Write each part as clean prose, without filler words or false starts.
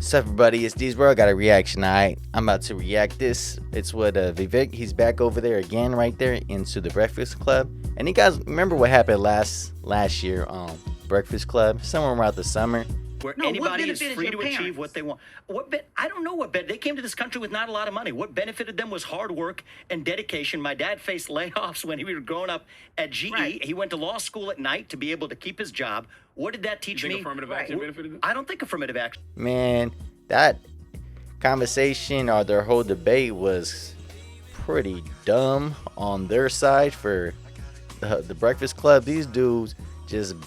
What's up, everybody? It's D's Bro. I got a reaction. I'm about to react this. It's with Vivek. He's back over there again, right there into the Breakfast Club. And you guys remember what happened last year on Breakfast Club, somewhere around the summer. Where anybody is free to achieve what they want. I don't know what they came to this country with not a lot of money. What benefited them was hard work and dedication. My dad faced layoffs when he was growing up at GE. Right. He went to law school at night to be able to keep his job. What did that teach me? Affirmative action benefited them? I don't think affirmative action. Man, that conversation or their whole debate was pretty dumb on their side for the Breakfast Club. These dudes just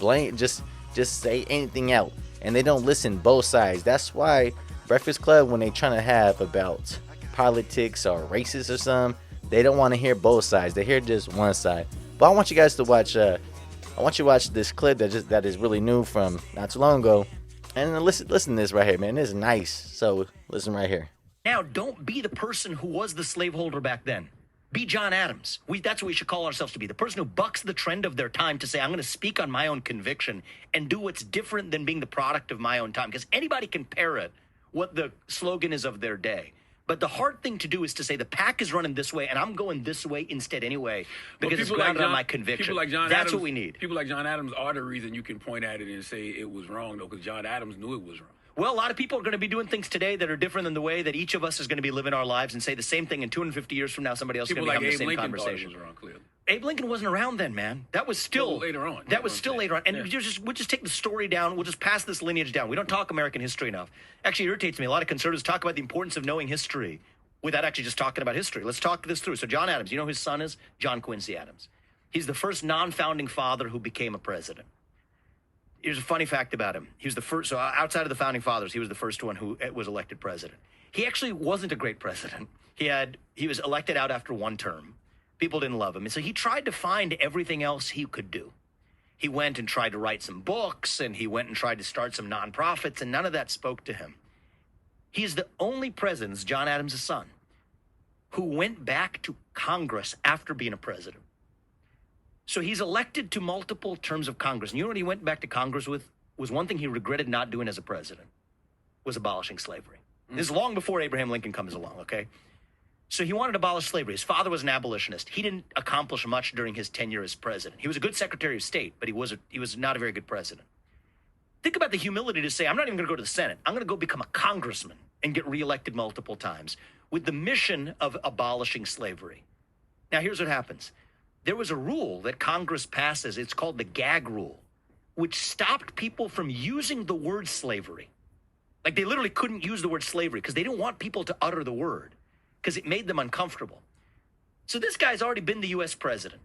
say anything out. And they don't listen both sides. That's why Breakfast Club, when they trying to have about politics or races or something, they don't want to hear both sides. They hear just one side. But I want you guys to watch. I want you to watch this clip that is really new from not too long ago. And listen to this right here, man. This is nice. So listen right here. Now, don't be the person who was the slaveholder back then. Be John Adams. That's what we should call ourselves to be. The person who bucks the trend of their time to say, I'm going to speak on my own conviction and do what's different than being the product of my own time. Because anybody can parrot what the slogan is of their day. But the hard thing to do is to say the pack is running this way and I'm going this way instead anyway because it's grounded on my conviction. People like John That's Adams, what we need. People like John Adams are the reason you can point at it and say it was wrong, though, because John Adams knew it was wrong. Well, a lot of people are going to be doing things today that are different than the way that each of us is going to be living our lives and say the same thing in 250 years from now. Somebody else is going to be having the same conversation. Thought it was wrong, clearly. Abe Lincoln wasn't around then, man. That was still later on. That was still later on. And we'll just take the story down. We'll just pass this lineage down. We don't talk American history enough. Actually, it irritates me. A lot of conservatives talk about the importance of knowing history without actually just talking about history. Let's talk this through. So John Adams, you know who his son is? John Quincy Adams. He's the first non-founding father who became a president. Here's a funny fact about him. He was the first, so outside of the founding fathers, he was the first one who was elected president. He actually wasn't a great president. He was elected out after one term. People didn't love him. And so he tried to find everything else he could do. He went and tried to write some books, and he went and tried to start some nonprofits, and none of that spoke to him. He's the only president, John Adams' son, who went back to Congress after being a president. So he's elected to multiple terms of Congress. And you know what he went back to Congress with? Was one thing he regretted not doing as a president, was abolishing slavery. This is long before Abraham Lincoln comes along, okay? So he wanted to abolish slavery. His father was an abolitionist. He didn't accomplish much during his tenure as president. He was a good Secretary of State, but he was not a very good president. Think about the humility to say, I'm not even going to go to the Senate. I'm going to go become a congressman and get reelected multiple times with the mission of abolishing slavery. Now, here's what happens. There was a rule that Congress passes. It's called the gag rule, which stopped people from using the word slavery. Like they literally couldn't use the word slavery because they didn't want people to utter the word because it made them uncomfortable. So this guy's already been the U.S. president.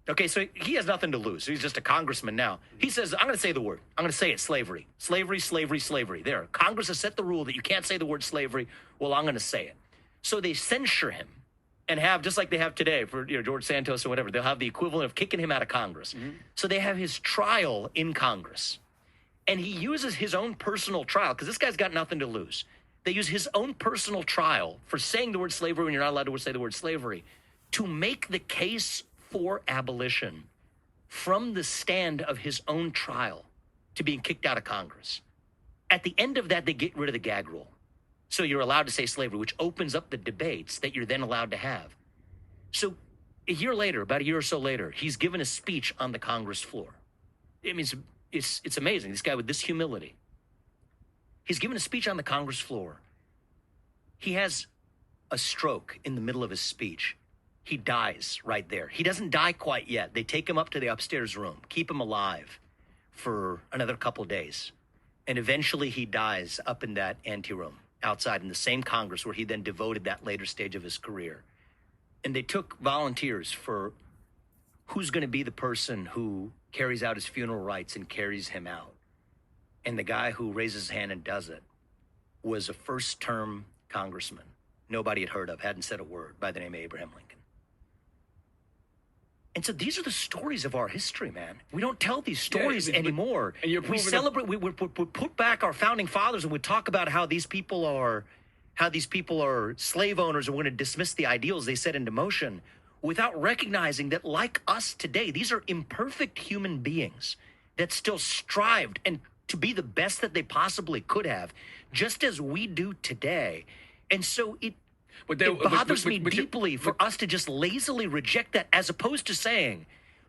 Okay, so he has nothing to lose. He's just a congressman now. He says, I'm going to say the word. I'm going to say it, slavery. Slavery, slavery, slavery. There, Congress has set the rule that you can't say the word slavery. Well, I'm going to say it. So they censure him. And have, just like they have today for George Santos or whatever, they'll have the equivalent of kicking him out of Congress. Mm-hmm. So they have his trial in Congress. And he uses his own personal trial, because this guy's got nothing to lose. They use his own personal trial for saying the word slavery when you're not allowed to say the word slavery to make the case for abolition from the stand of his own trial to being kicked out of Congress. At the end of that, they get rid of the gag rule. So you're allowed to say slavery, which opens up the debates that you're then allowed to have. So a year later, about a year or so later, he's given a speech on the Congress floor. I mean, it's amazing. This guy with this humility. He's given a speech on the Congress floor. He has a stroke in the middle of his speech. He dies right there. He doesn't die quite yet. They take him up to the upstairs room, keep him alive for another couple days. And eventually he dies up in that anteroom outside in the same Congress where he then devoted that later stage of his career. And they took volunteers for who's going to be the person who carries out his funeral rites and carries him out. And the guy who raises his hand and does it was a first-term congressman nobody had heard of, hadn't said a word, by the name of Abraham Lincoln. And so these are the stories of our history, man. We don't tell these stories anymore. And we celebrate. We put back our founding fathers, and we talk about how these people are slave owners, and we're going to dismiss the ideals they set into motion, without recognizing that, like us today, these are imperfect human beings that still strived and to be the best that they possibly could have, just as we do today. And so it But bothers me deeply for us to just lazily reject that, as opposed to saying,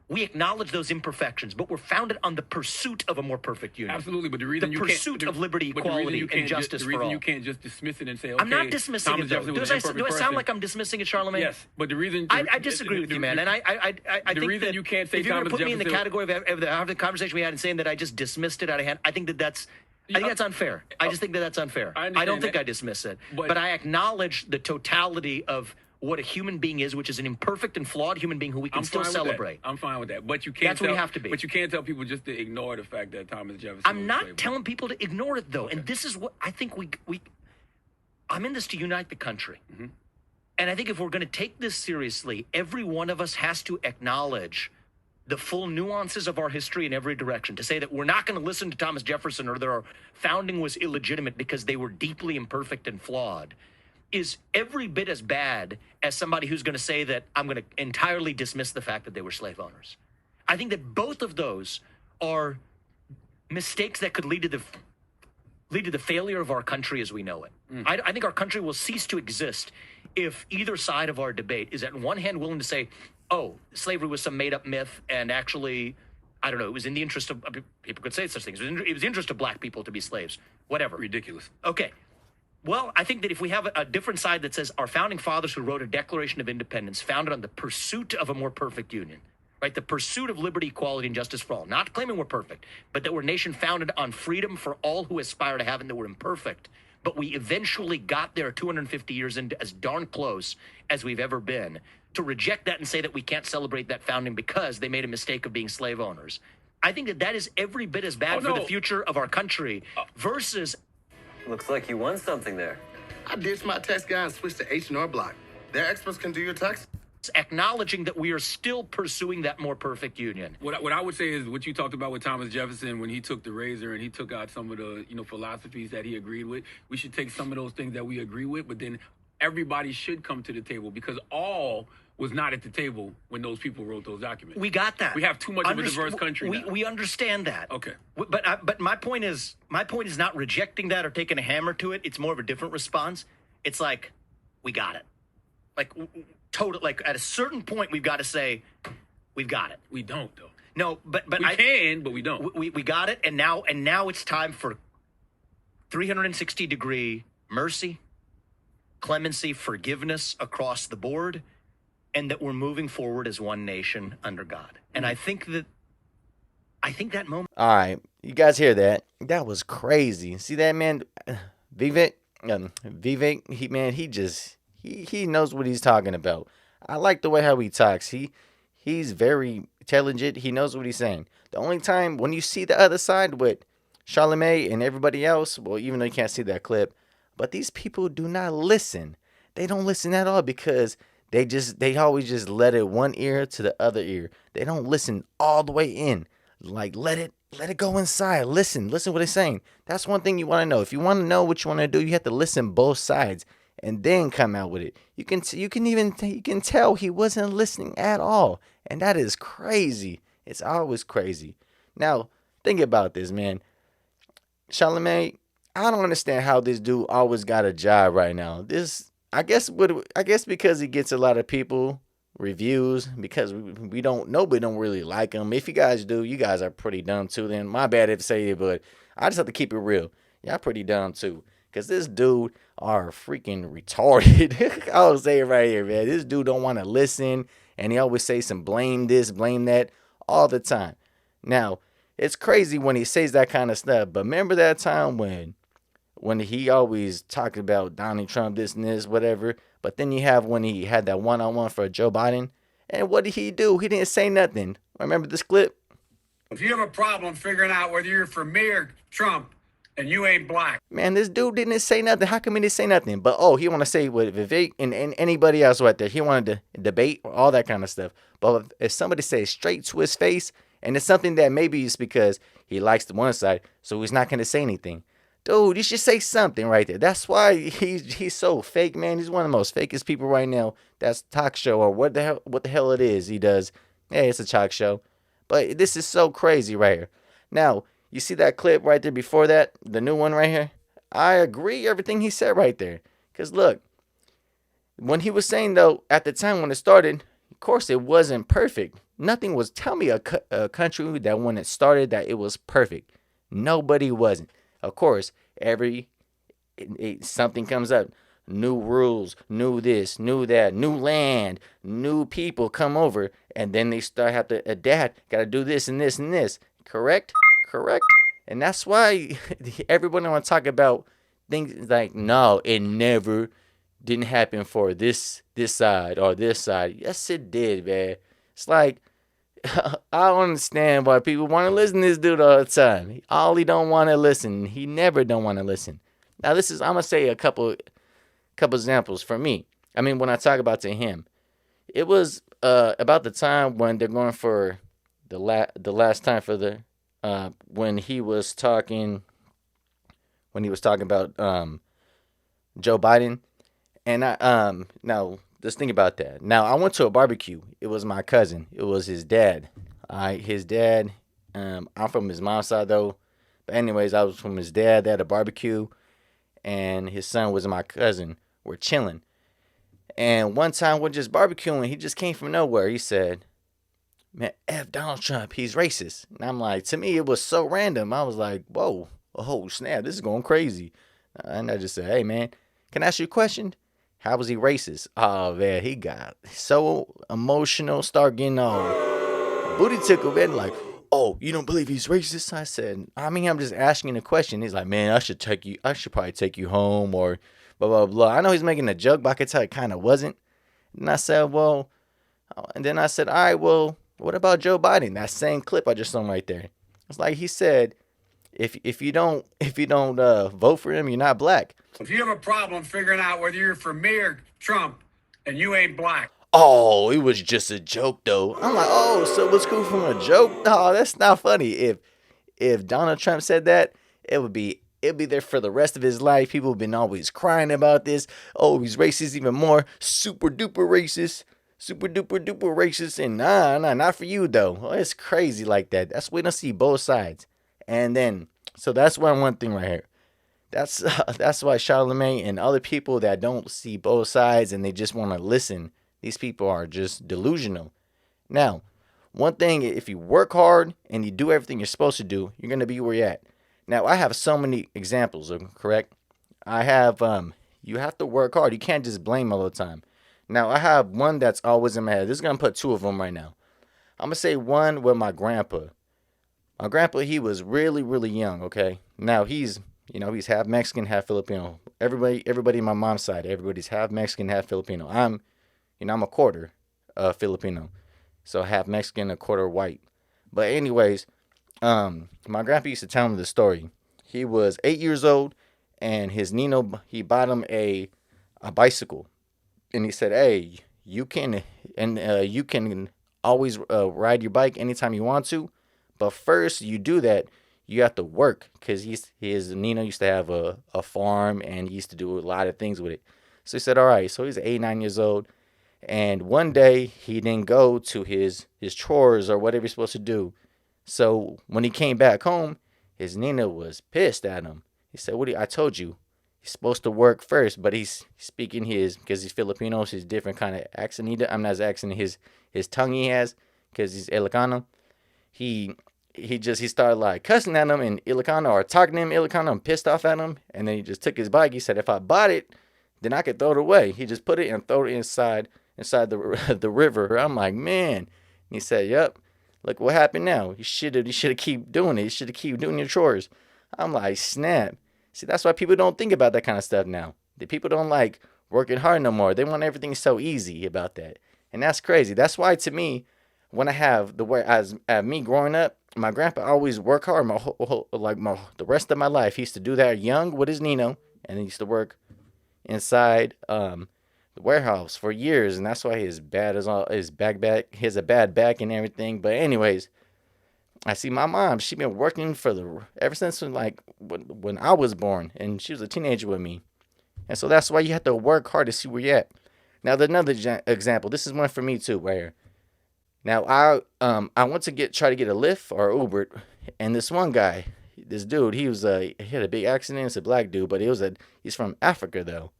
we acknowledge those imperfections, but we're founded on the pursuit of a more perfect union. Absolutely, but the reason the you pursuit can't, of liberty, equality, and justice the for reason all. you can't just dismiss it and say, okay, I'm not dismissing Thomas it, though. Jefferson was an imperfect Do I sound person. like I'm dismissing it, Charlemagne? Yes, but the reason I disagree with you, man. And I the think reason that you can't say if you're going to Thomas put me in the Jefferson- category of the conversation we had and saying that I just dismissed it out of hand, I think that's unfair. I just think that's unfair. I don't think that. I dismiss it. But- But I acknowledge the totality of what a human being is, which is an imperfect and flawed human being who we can I'm still fine with that. celebrate. I'm fine with that, but you can't. That's what we have to be. But you can't tell people just to ignore the fact that Thomas Jefferson. I'm was a not slave telling people to ignore it, though. Okay. And this is what I think we I'm in this to unite the country. Mm-hmm. And I think if we're going to take this seriously, every one of us has to acknowledge the full nuances of our history in every direction. To say that we're not going to listen to Thomas Jefferson or that our founding was illegitimate because they were deeply imperfect and flawed is every bit as bad as somebody who's going to say that I'm going to entirely dismiss the fact that they were slave owners. I think that both of those are mistakes that could lead to the failure of our country as we know it. I think our country will cease to exist if either side of our debate is, on one hand, willing to say, oh, slavery was some made-up myth, and actually, I don't know, it was in the interest of, people could say such things, it was in the interest of black people to be slaves, whatever. Ridiculous. Okay. Well, I think that if we have a different side that says our founding fathers who wrote a Declaration of Independence founded on the pursuit of a more perfect union, right? The pursuit of liberty, equality, and justice for all. Not claiming we're perfect, but that we're a nation founded on freedom for all who aspire to have it, and that we're imperfect. But we eventually got there 250 years into as darn close as we've ever been. To reject that and say that we can't celebrate that founding because they made a mistake of being slave owners. I think that is every bit as bad for the future of our country versus... Looks like you won something there. I ditched my tax guy and switched to H&R Block. Their experts can do your tax. acknowledging that we are still pursuing that more perfect union. What I would say is what you talked about with Thomas Jefferson when he took the razor and he took out some of the philosophies that he agreed with. We should take some of those things that we agree with, but then everybody should come to the table because all was not at the table when those people wrote those documents. We got that. We have too much of a diverse country now. We understand that. Okay. But my point is not rejecting that or taking a hammer to it. It's more of a different response. It's like, we got it. Like at a certain point, we've got to say, we've got it. We don't though. No, but we can, but we don't. We got it, and now it's time for 360-degree mercy, clemency, forgiveness across the board, and that we're moving forward as one nation under God. And I think that moment. All right, you guys hear that? That was crazy. See that, man? Vivek, he knows what he's talking about. I like the way how he talks. He's very intelligent. He knows what he's saying. The only time when you see the other side with Charlemagne and everybody else, well, even though you can't see that clip, but these people do not listen. They don't listen at all because they always just let it one ear to the other ear. They don't listen all the way in. Like let it go inside. Listen what they're saying. That's one thing you want to know. If you want to know what you want to do, you have to listen both sides and then come out with it. You can tell he wasn't listening at all, and that is crazy. It's always crazy. Now think about this, man. Charlemagne, I don't understand how this dude always got a job right now. I guess because he gets a lot of people reviews because nobody don't really like him. If you guys do, you guys are pretty dumb too. Then my bad if I say it, but I just have to keep it real. Y'all pretty dumb too. Cause this dude are freaking retarded. I'll say it right here, man. This dude don't want to listen, and he always say some blame this, blame that all the time. Now, it's crazy when he says that kind of stuff, but remember that time when he always talked about Donald Trump, this and this, whatever. But then you have when he had that one-on-one for Joe Biden, and what did he do? He didn't say nothing. Remember this clip? If you have a problem figuring out whether you're for me or Trump, and you ain't black. Man, this dude didn't say nothing. How come he didn't say nothing? But, he want to say with Vivek and anybody else right there. He wanted to debate, all that kind of stuff. But if somebody says straight to his face, and it's something that maybe it's because he likes the one side, so he's not going to say anything. Dude, you should say something right there. That's why he's so fake, man. He's one of the most fakest people right now. That's talk show or what the hell it is he does. Hey, it's a talk show. But this is so crazy right here. Now, you see that clip right there before that? The new one right here? I agree everything he said right there. Cause look, when he was saying though, at the time when it started, of course it wasn't perfect. Nothing was. Tell me a country that when it started that it was perfect. Nobody wasn't. Of course, something comes up. New rules, new this, new that, new land, new people come over, and then they start have to adapt. Got to do this and this and this. Correct, correct. And that's why everybody want to talk about things like, no, it never didn't happen for this side or this side. Yes, it did, man. It's like I don't understand why people want to listen to this dude all the time. All he don't want to listen. He never don't want to listen. Now I'm gonna say a couple examples for me. I mean, when I talk about to him, it was about the time when they're going for the last time for the when he was talking about Joe Biden. And now just think about that. Now I went to a barbecue. It was my cousin. It was his dad. His dad. I'm from his mom's side though. But anyways, I was from his dad. They had a barbecue, and his son was my cousin. We're chilling. And one time we're just barbecuing. He just came from nowhere. He said, "Man, F Donald Trump. He's racist." And I'm like, to me, it was so random. I was like, whoa, oh snap, this is going crazy. And I just said, hey man, can I ask you a question? How was he racist? Oh man, he got so emotional, start getting all booty tickled, man. Like, oh, you don't believe he's racist? I said, I mean, I'm just asking a question. He's like, man, I should probably take you home or blah, blah, blah. I know he's making a joke, but I could tell it kind of wasn't. And I said, well, and then I said, all right, well, what about Joe Biden? That same clip I just saw right there. It's like he said, if you don't vote for him, you're not black. If you have a problem figuring out whether you're for me or Trump, and you ain't black. Oh, it was just a joke though. I'm like, oh, so it was cool from a joke? No, that's not funny. If Donald Trump said that, it'd be there for the rest of his life. People have been always crying about this. Oh, he's racist even more. Super duper racist. Super duper duper racist. And nah, not for you though. Oh, it's crazy like that. That's we don't see both sides. And then, so that's one thing right here. That's why Charlemagne and other people that don't see both sides and they just want to listen, these people are just delusional. Now, one thing, if you work hard and you do everything you're supposed to do, you're going to be where you're at. Now, I have so many examples, correct? I have, you have to work hard. You can't just blame all the time. Now, I have one that's always in my head. This is going to put two of them right now. I'm going to say one with my grandpa. My grandpa, he was really, really young, okay? Now, he's half Mexican, half Filipino. Everybody in my mom's side, everybody's half Mexican, half Filipino. I'm a quarter Filipino. So half Mexican, a quarter white. But anyways, my grandpa used to tell me the story. He was 8 years old, and his Nino, he bought him a bicycle. And he said, hey, you can always ride your bike anytime you want to. But first you do that, you have to work, because his Nino used to have a farm, and he used to do a lot of things with it. So he said, all right. So he's 8, 9 years old. And one day he didn't go to his chores or whatever he's supposed to do. So when he came back home, his Nina was pissed at him. He said, I told you, he's supposed to work first, but he's speaking because he's Filipino, his different kind of accent. I'm not his accent, his tongue he has, because he's Ilocano. He started like cussing at him in Ilocano or talking to him Ilocano and pissed off at him. And then he just took his bike. He said, if I bought it, then I could throw it away. He just put it and throw it inside the river. I'm like, man. And he said, yep, look what happened now. You should have keep doing it. You should have keep doing your chores. I'm like, snap. See, that's why people don't think about that kind of stuff now. The people don't like working hard no more. They want everything so easy about that. And that's crazy. That's why, to me, when I have as me growing up, my grandpa always worked hard the rest of my life. He used to do that young with his Nino, and he used to work inside the warehouse for years, and that's why he has he has a bad back and everything. But anyways, I see my mom, she been working ever since when I was born, and she was a teenager with me. And so that's why you have to work hard to see where you're at. Now, another example, this is one for me too, where now I went to try to get a Lyft or Uber, and this one guy, this dude, he had a big accident. It's a black dude, but he's from Africa though.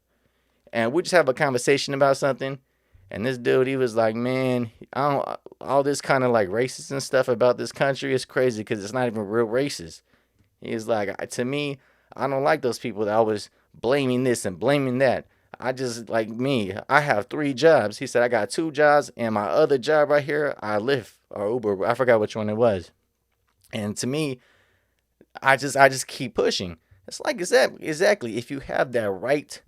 And we just have a conversation about something. And this dude, he was like, man, I don't, all this kind of like racist and stuff about this country is crazy because it's not even real racist. He's like, to me, I don't like those people that always blaming this and blaming that. I just, like me, I have 3 jobs. He said, I got 2 jobs, and my other job right here, I Lyft or Uber. I forgot which one it was. And to me, I just keep pushing. It's like exactly if you have that right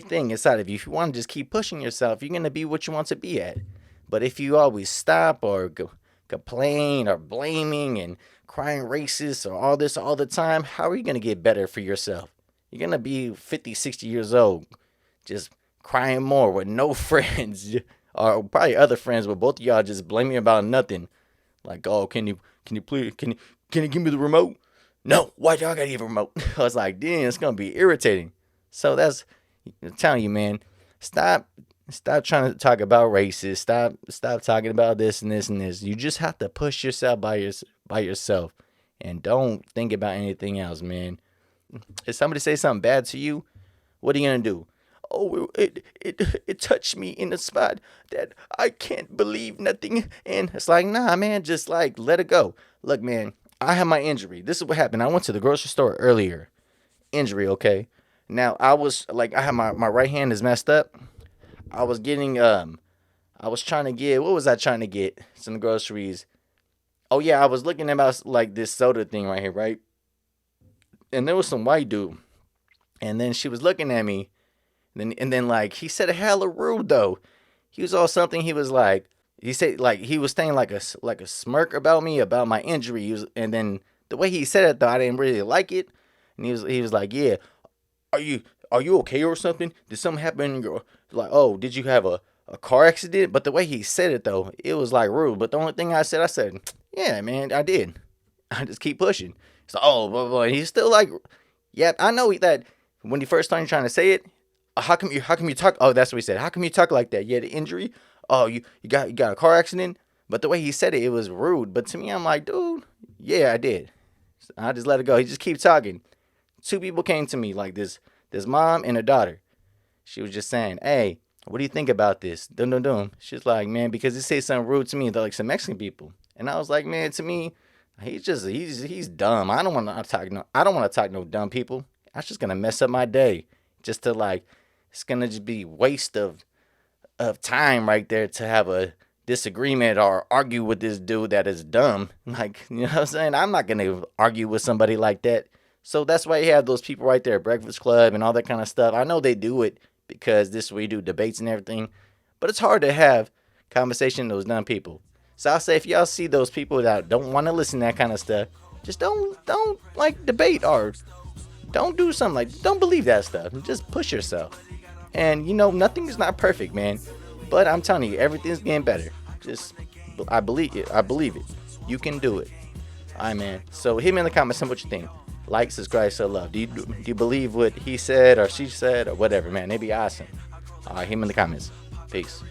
thing inside of you, if you want to just keep pushing yourself, you're gonna be what you want to be at. But if you always stop or complain or blaming and crying racist or all this all the time, how are you gonna get better for yourself? You're gonna be 50, 60 years old, just crying more with no friends, or probably other friends, with both of y'all just blaming about nothing. Like, oh, can you please can you give me the remote? No, why y'all gotta give a remote? I was like, damn, it's gonna be irritating. So I'm telling you, man, stop trying to talk about races. Stop talking about this and this and this. You just have to push yourself by yourself, and don't think about anything else, man. If somebody say something bad to you, what are you gonna do? Oh, it touched me in a spot that I can't believe nothing. And it's like, nah, man, just like let it go. Look, man, I have my injury. This is what happened. I went to the grocery store earlier. Injury, okay. Now I was like, I have my right hand is messed up. I was trying to get, what was I trying to get? Some groceries. Oh yeah, I was looking about like this soda thing right here, right? And there was some white dude, and then she was looking at me, and then like he said a hella rude though. He was all something. He was like, he said like he was saying like a smirk about me, about my injury. And then the way he said it though, I didn't really like it. And he was like, yeah, are you okay or something? Did something happen? Like, oh, did you have a car accident? But the way he said it though, it was like rude. But the only thing I said, yeah, man, I did. I just keep pushing. So, oh, blah, blah, blah. He's still like, yeah, I know that when he first started trying to say it, how come you talk? Oh, that's what he said. How come you talk like that? You had an injury? Oh, you got a car accident? But the way he said it, it was rude. But to me, I'm like, dude, yeah, I did. So I just let it go. He just keep talking. 2 people came to me, like this mom and a daughter. She was just saying, hey, what do you think about this? Dum dum dum. She's like, man, because he said something rude to me. They're like some Mexican people, and I was like, man, to me, he's dumb. I don't want to talk no dumb people. That's just gonna mess up my day. Just to like, it's gonna just be waste of time right there to have a disagreement or argue with this dude that is dumb. Like, you know what I'm saying? I'm not gonna argue with somebody like that. So that's why you have those people right there, Breakfast Club and all that kind of stuff. I know they do it because this is where you do debates and everything, but it's hard to have conversation with those dumb people. So I'll say, if y'all see those people that don't want to listen to that kind of stuff, just don't like debate, or don't do something like, don't believe that stuff. Just push yourself. And you know, nothing is not perfect, man. But I'm telling you, everything's getting better. Just, I believe it. You can do it. All right, man. So hit me in the comments. Tell me what you think. Like, subscribe, show love. Do you believe what he said or she said or whatever, man? They be awesome. All right, hit me in the comments. Peace.